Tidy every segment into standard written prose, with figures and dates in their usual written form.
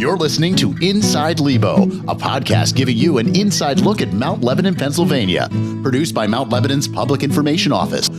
You're listening to Inside Lebo, a podcast giving you an inside look at Mount Lebanon, Pennsylvania, produced by Mount Lebanon's Public Information Office.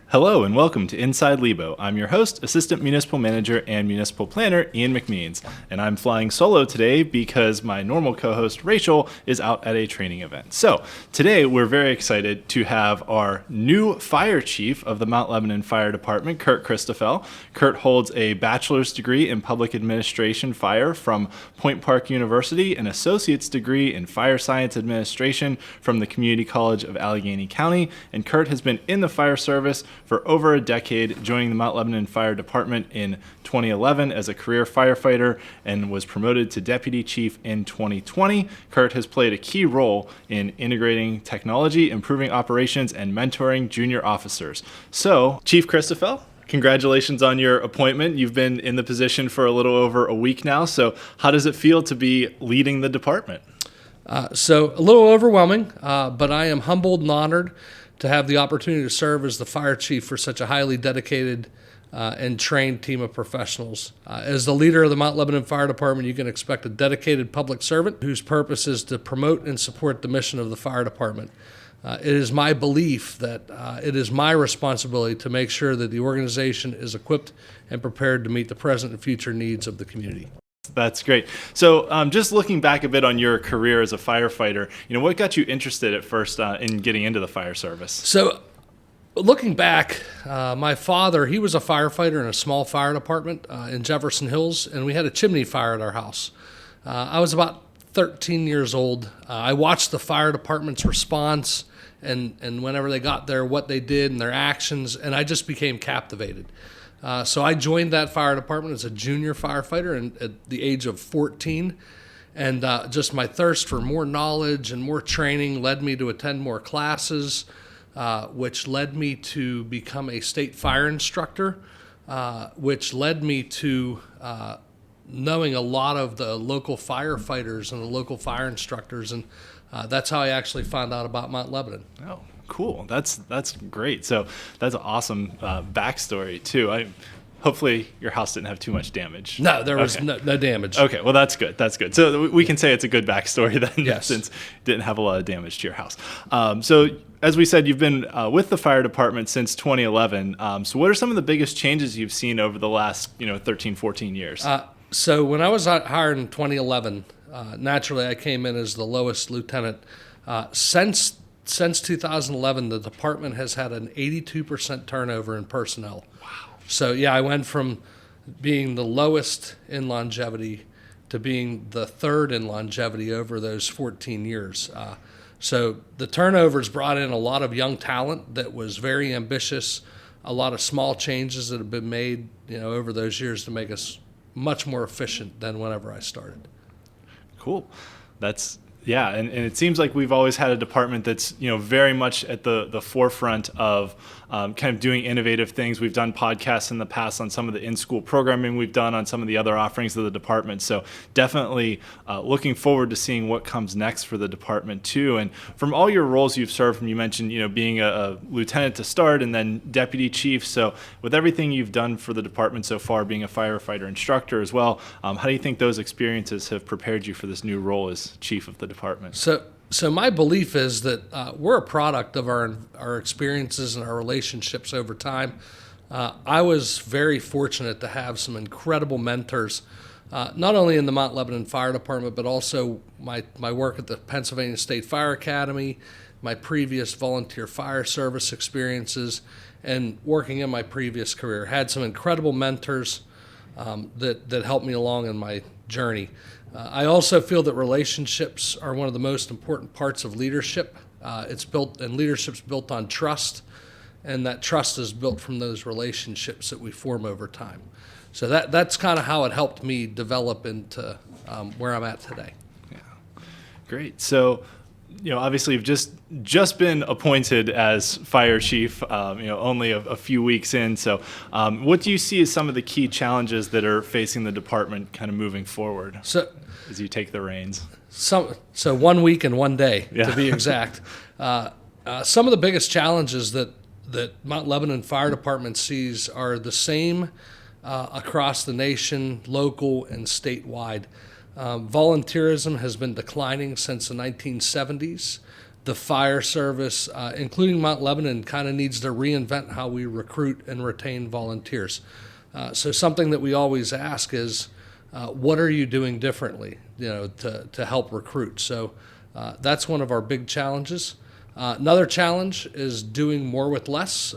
Hello and welcome to Inside Lebo. I'm your host, Assistant Municipal Manager and Municipal Planner Ian McMeans, and I'm flying solo today because my normal co-host Rachel is out at a training event. So today we're very excited to have our new Fire Chief of the Mount Lebanon Fire Department, Kurt Christofel. Kurt holds a bachelor's degree in Public Administration Fire from Point Park University, an associate's degree in Fire Science Administration from the Community College of Allegheny County, and Kurt has been in the fire service for over a decade, joining the Mount Lebanon Fire Department in 2011 as a career firefighter and was promoted to Deputy Chief in 2020. Kurt has played a key role in integrating technology, improving operations, and mentoring junior officers. So, Chief Christofel, congratulations on your appointment. You've been in the position for a little over a week now. So how does it feel to be leading the department? So a little overwhelming, but I am humbled and honored to have the opportunity to serve as the fire chief for such a highly dedicated and trained team of professionals. As the leader of the Mount Lebanon Fire Department, you can expect a dedicated public servant whose purpose is to promote and support the mission of the fire department. It is my belief that it is my responsibility to make sure that the organization is equipped and prepared to meet the present and future needs of the community. That's great. So just looking back a bit on your career as a firefighter, what got you interested at first in getting into the fire service? So looking back, my father, he was a firefighter in a small fire department in Jefferson Hills, and we had a chimney fire at our house. I was about 13 years old. I watched the fire department's response and whenever they got there, what they did and their actions, and I just became captivated. So I joined that fire department as a junior firefighter at the age of 14, and just my thirst for more knowledge and more training led me to attend more classes, which led me to become a state fire instructor, which led me to knowing a lot of the local firefighters and the local fire instructors, and that's how I actually found out about Mount Lebanon. Oh, cool. That's great. So that's an awesome backstory too. Hopefully your house didn't have too much damage. No, there was no damage. Okay, well that's good. That's good. So we can say it's a good backstory then, yes, since it didn't have a lot of damage to your house. So as we said, you've been with the fire department since 2011. So what are some of the biggest changes you've seen over the last 13, 14 years? So when I was hired in 2011, naturally I came in as the lowest lieutenant. Since 2011, the department has had an 82% turnover in personnel. Wow. So yeah, I went from being the lowest in longevity to being the third in longevity over those 14 years. So the turnovers brought in a lot of young talent that was very ambitious, a lot of small changes that have been made over those years to make us much more efficient than whenever I started. Cool. Yeah, and it seems like we've always had a department that's very much at the forefront of kind of doing innovative things. We've done podcasts in the past on some of the in-school programming we've done on some of the other offerings of the department. So definitely looking forward to seeing what comes next for the department too. And from all your roles you've served, you mentioned being a lieutenant to start and then deputy chief. So with everything you've done for the department so far, being a firefighter instructor as well, how do you think those experiences have prepared you for this new role as chief of the department? So my belief is that we're a product of our experiences and our relationships over time. I was very fortunate to have some incredible mentors, not only in the Mount Lebanon Fire Department, but also my work at the Pennsylvania State Fire Academy, my previous volunteer fire service experiences, and working in my previous career. Had some incredible mentors that helped me along in my journey. I also feel that relationships are one of the most important parts of leadership. Leadership's built on trust, and that trust is built from those relationships that we form over time. So that's kind of how it helped me develop into where I'm at today. Yeah, great. So, obviously you've just been appointed as fire chief, only a few weeks in. So what do you see as some of the key challenges that are facing the department kind of moving forward as you take the reins? So 1 week and 1 day, to be exact. Some of the biggest challenges that Mount Lebanon Fire Department sees are the same across the nation, local and statewide. Volunteerism has been declining since the 1970s. The fire service, including Mount Lebanon, kind of needs to reinvent how we recruit and retain volunteers. So something that we always ask is, what are you doing differently, to help recruit? So that's one of our big challenges. Another challenge is doing more with less.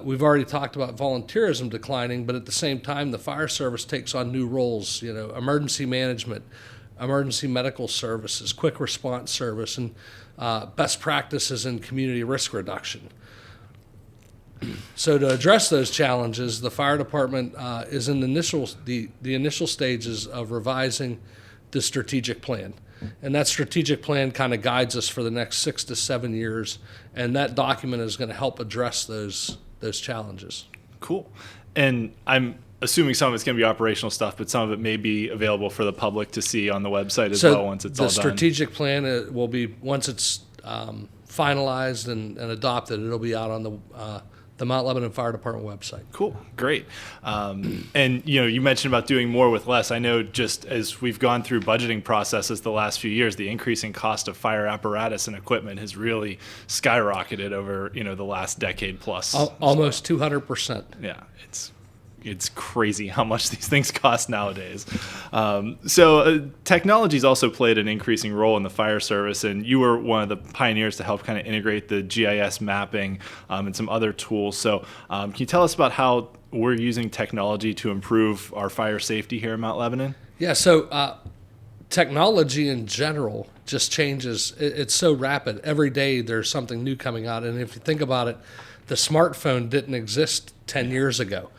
We've already talked about volunteerism declining, but at the same time, the fire service takes on new roles, emergency management, emergency medical services, quick response service, and best practices in community risk reduction. So to address those challenges, the fire department is in the initial stages of revising the strategic plan. And that strategic plan kind of guides us for the next 6 to 7 years, and that document is going to help address those challenges. Cool. And I'm assuming some of it's going to be operational stuff, but some of it may be available for the public to see on the website as well once it's all done. The strategic plan will be, once it's finalized and adopted, it'll be out on the Mount Lebanon Fire Department website. Cool, great. And you mentioned about doing more with less. I know just as we've gone through budgeting processes the last few years, the increasing cost of fire apparatus and equipment has really skyrocketed over the last decade plus. Almost 200%. Yeah, it's crazy how much these things cost nowadays. So technology's also played an increasing role in the fire service, and you were one of the pioneers to help kind of integrate the GIS mapping and some other tools. So can you tell us about how we're using technology to improve our fire safety here in Mount Lebanon? Yeah, so technology in general just changes. It's so rapid. Every day there's something new coming out, and if you think about it, the smartphone didn't exist 10 years ago.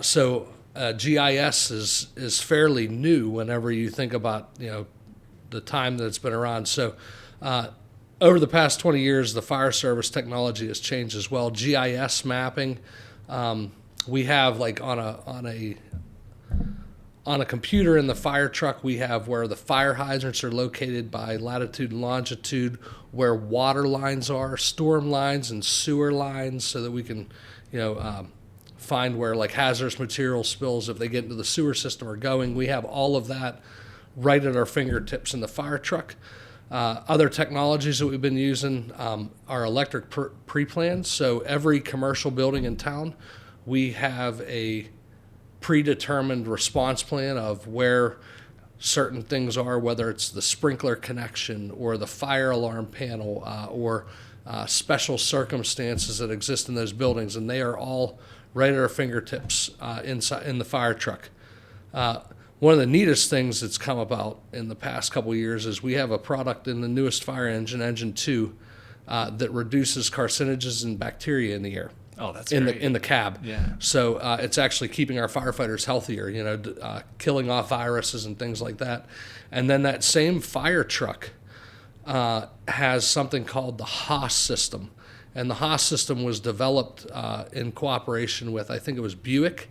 So GIS is fairly new whenever you think about the time that it's been around. So over the past 20 years, the fire service technology has changed as well. GIS mapping, we have like on a computer in the fire truck, we have where the fire hydrants are located by latitude and longitude, where water lines are, storm lines and sewer lines, so that we can find where like hazardous material spills, if they get into the sewer system, are going. We have all of that right at our fingertips in the fire truck. Other technologies that we've been using are electric pre-plans. So every commercial building in town, we have a predetermined response plan of where certain things are, whether it's the sprinkler connection or the fire alarm panel or special circumstances that exist in those buildings, and they are all right at our fingertips inside in the fire truck. One of the neatest things that's come about in the past couple of years is we have a product in the newest fire engine, Engine 2, that reduces carcinogens and bacteria in the air. Oh, that's in great. the cab. Yeah. So it's actually keeping our firefighters healthier, killing off viruses and things like that. And then that same fire truck has something called the Haas system. And the Haas system was developed in cooperation with, I think it was Buick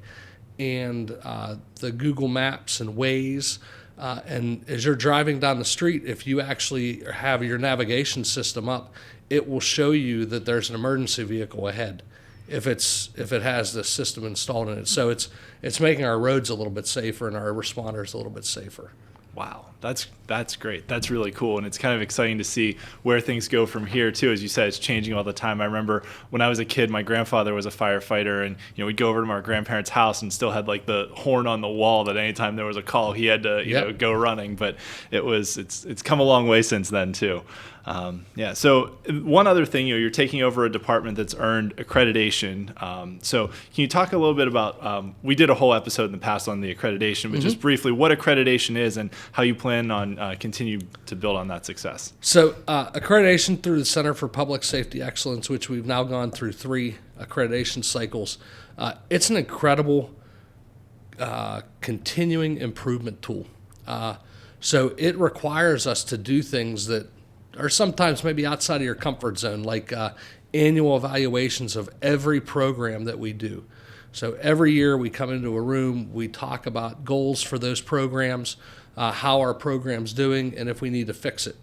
and the Google Maps and Waze. And as you're driving down the street, if you actually have your navigation system up, it will show you that there's an emergency vehicle ahead if it has this system installed in it. So it's making our roads a little bit safer and our responders a little bit safer. Wow, that's great. That's really cool, and it's kind of exciting to see where things go from here too. As you said, it's changing all the time. I remember when I was a kid, my grandfather was a firefighter, and we'd go over to my grandparents' house and still had like the horn on the wall that anytime there was a call, he had to go running. But it's come a long way since then too. So one other thing, you're taking over a department that's earned accreditation. So can you talk a little bit about, we did a whole episode in the past on the accreditation, but just briefly what accreditation is and how you plan on continue to build on that success. So accreditation through the Center for Public Safety Excellence, which we've now gone through 3 accreditation cycles, it's an incredible continuing improvement tool. So it requires us to do things that are sometimes maybe outside of your comfort zone, like annual evaluations of every program that we do. So every year we come into a room, we talk about goals for those programs, how our program's doing, and if we need to fix it.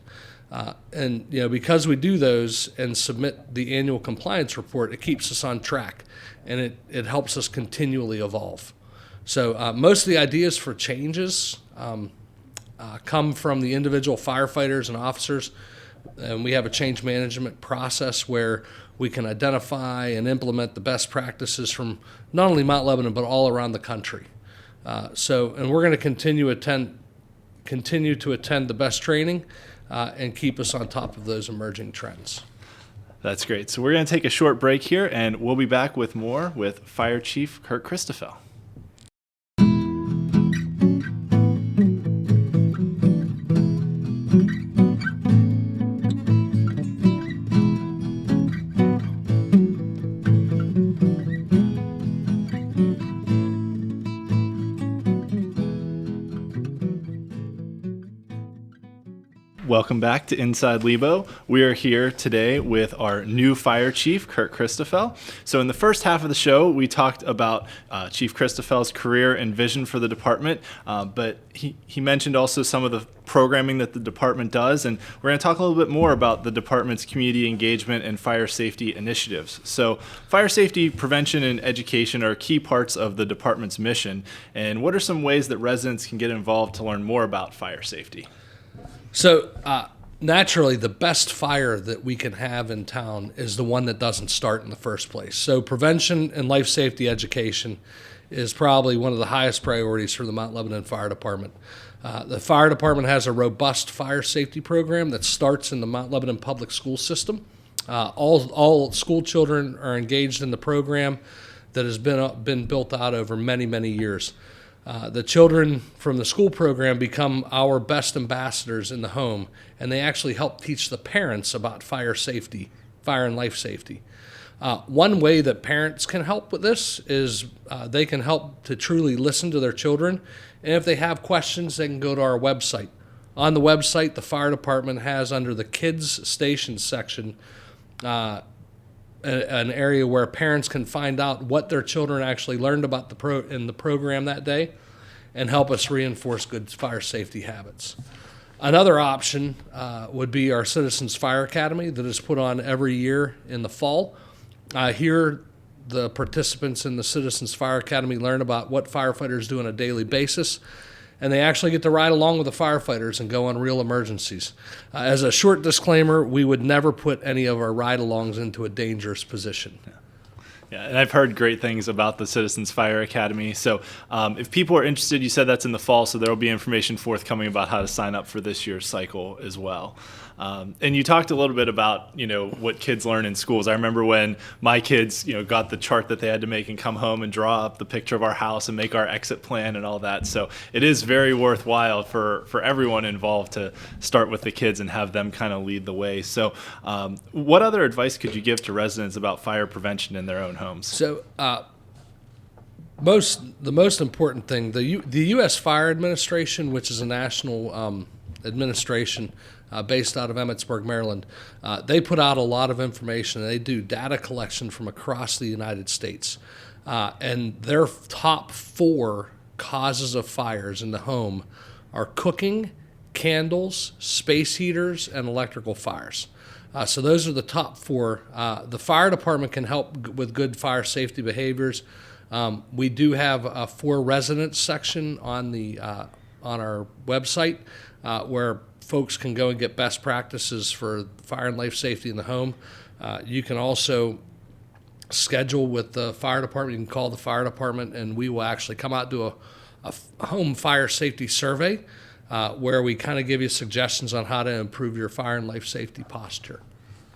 And because we do those and submit the annual compliance report, it keeps us on track, and it helps us continually evolve. So most of the ideas for changes come from the individual firefighters and officers, and we have a change management process where we can identify and implement the best practices from not only Mount Lebanon but all around the country. And we're going to continue to attend the best training and keep us on top of those emerging trends. That's great. So we're going to take a short break here, and we'll be back with more with Fire Chief Kurt Christofel. Welcome back to Inside Lebo. We are here today with our new fire chief, Kurt Christofel. So in the first half of the show, we talked about Chief Christofel's career and vision for the department, but he mentioned also some of the programming that the department does, and we're going to talk a little bit more about the department's community engagement and fire safety initiatives. So fire safety prevention and education are key parts of the department's mission, and what are some ways that residents can get involved to learn more about fire safety? So naturally, the best fire that we can have in town is the one that doesn't start in the first place. So prevention and life safety education is probably one of the highest priorities for the Mount Lebanon Fire Department. The fire department has a robust fire safety program that starts in the Mount Lebanon public school system. All school children are engaged in the program that has been built out over many, many years. The children from the school program become our best ambassadors in the home, and they actually help teach the parents about fire safety, fire and life safety. One way that parents can help with this is they can help to truly listen to their children, and if they have questions, they can go to our website. On the website, the fire department has, under the Kids Station section, an area where parents can find out what their children actually learned about in the program that day and help us reinforce good fire safety habits. Another option would be our Citizens Fire Academy that is put on every year in the fall. Here, the participants in the Citizens Fire Academy learn about what firefighters do on a daily basis, and they actually get to ride along with the firefighters and go on real emergencies. As a short disclaimer, we would never put any of our ride-alongs into a dangerous position. Yeah, and I've heard great things about the Citizens Fire Academy. So if people are interested, you said that's in the fall, so there will be information forthcoming about how to sign up for this year's cycle as well. And you talked a little bit about, what kids learn in schools. I remember when my kids, got the chart that they had to make and come home and draw up the picture of our house and make our exit plan and all that. So it is very worthwhile for everyone involved to start with the kids and have them kind of lead the way. So what other advice could you give to residents about fire prevention in their own homes? So the most important thing, the U.S. Fire Administration, which is a national administration based out of Emmitsburg, Maryland, they put out a lot of information. They do data collection from across the United States. And their top 4 causes of fires in the home are cooking, candles, space heaters, and electrical fires. So those are the top 4. The fire department can help with good fire safety behaviors. We do have a for residents section on our website where folks can go and get best practices for fire and life safety in the home. You can also schedule with the fire department. You can call the fire department, and we will actually come out to a home fire safety survey where we kind of give you suggestions on how to improve your fire and life safety posture.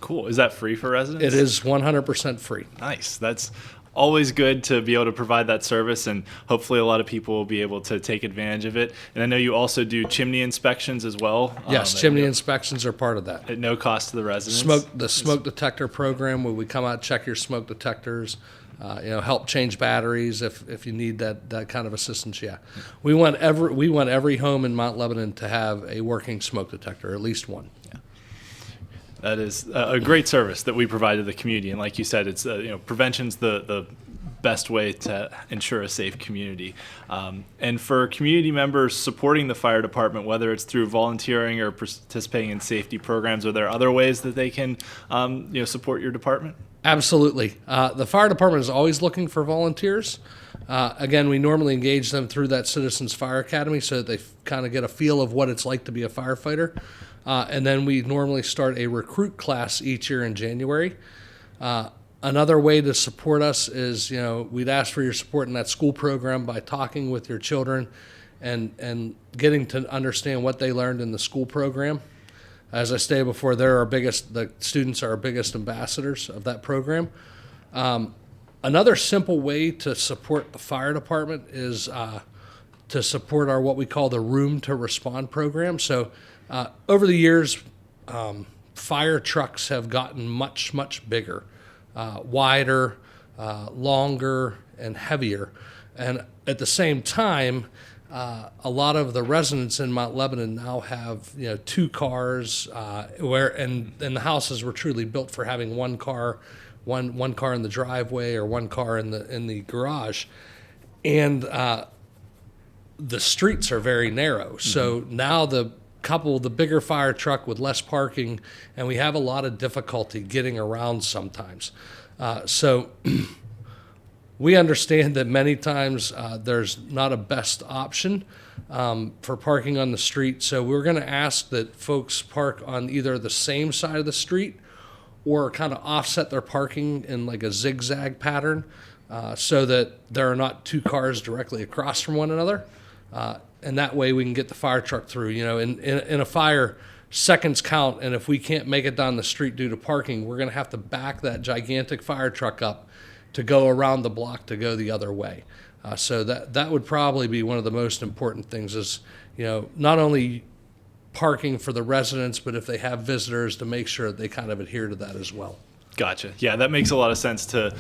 Cool. Is that free for residents? It is 100% free. Nice. That's always good to be able to provide that service, and hopefully a lot of people will be able to take advantage of it. And I know you also do chimney inspections as well. Yes, chimney inspections are part of that. At no cost to the residents. The smoke detector program, where we come out, check your smoke detectors, help change batteries if you need that kind of assistance. Yeah, we want every home in Mount Lebanon to have a working smoke detector, at least one. Yeah. That is a great service that we provide to the community, and like you said, it's prevention's the best way to ensure a safe community. And for community members supporting the fire department, whether it's through volunteering or participating in safety programs, are there other ways that they can support your department? Absolutely. The fire department is always looking for volunteers. Again, we normally engage them through that Citizens Fire Academy so that they kind of get a feel of what it's like to be a firefighter. And then we normally start a recruit class each year in January. Another way to support us is, we'd ask for your support in that school program by talking with your children and getting to understand what they learned in the school program. As I stated before, the students are our biggest ambassadors of that program. Another simple way to support the fire department is to support our what we call the Room to Respond program. So over the years, fire trucks have gotten much, much bigger, wider, longer, and heavier. And at the same time, a lot of the residents in Mount Lebanon now have two cars, and the houses were truly built for having one car in the driveway or one car in the garage, and the streets are very narrow. So now the bigger fire truck with less parking, and we have a lot of difficulty getting around sometimes. So we understand that many times there's not a best option for parking on the street. So we're going to ask that folks park on either the same side of the street or kind of offset their parking in like a zigzag pattern so that there are not two cars directly across from one another. And that way we can get the fire truck through. In a fire, seconds count, and if we can't make it down the street due to parking, we're going to have to back that gigantic fire truck up to go around the block to go the other way. So that would probably be one of the most important things is, not only parking for the residents, but if they have visitors, to make sure they kind of adhere to that as well. Gotcha. Yeah, that makes a lot of sense to,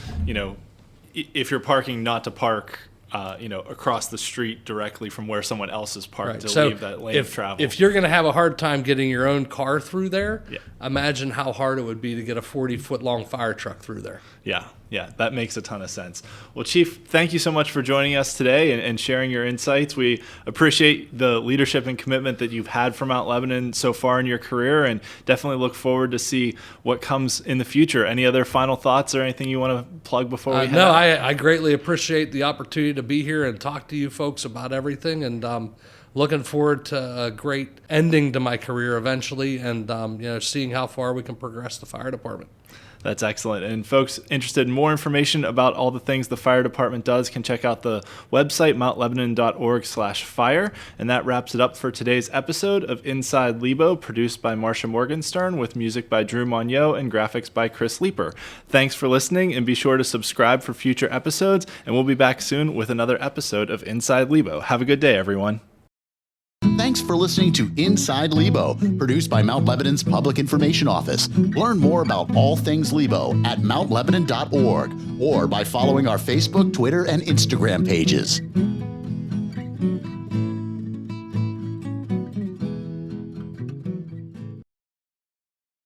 if you're parking, not to park across the street directly from where someone else is parked, to leave that lane of travel. If you're going to have a hard time getting your own car through there, imagine how hard it would be to get a 40-foot long fire truck through there. Yeah, that makes a ton of sense. Well, Chief, thank you so much for joining us today and sharing your insights. We appreciate the leadership and commitment that you've had for Mount Lebanon so far in your career, and definitely look forward to see what comes in the future. Any other final thoughts or anything you want to plug before we head out? I greatly appreciate the opportunity to be here and talk to you folks about everything, and looking forward to a great ending to my career eventually, and seeing how far we can progress the fire department. That's excellent. And folks interested in more information about all the things the fire department does can check out the website, mountlebanon.org/fire. And that wraps it up for today's episode of Inside Lebo, produced by Marcia Morgenstern with music by Drew Monyo and graphics by Chris Leeper. Thanks for listening, and be sure to subscribe for future episodes. And we'll be back soon with another episode of Inside Lebo. Have a good day, everyone. Thanks for listening to Inside Lebo, produced by Mount Lebanon's Public Information Office. Learn more about all things Lebo at mountlebanon.org or by following our Facebook, Twitter, and Instagram pages.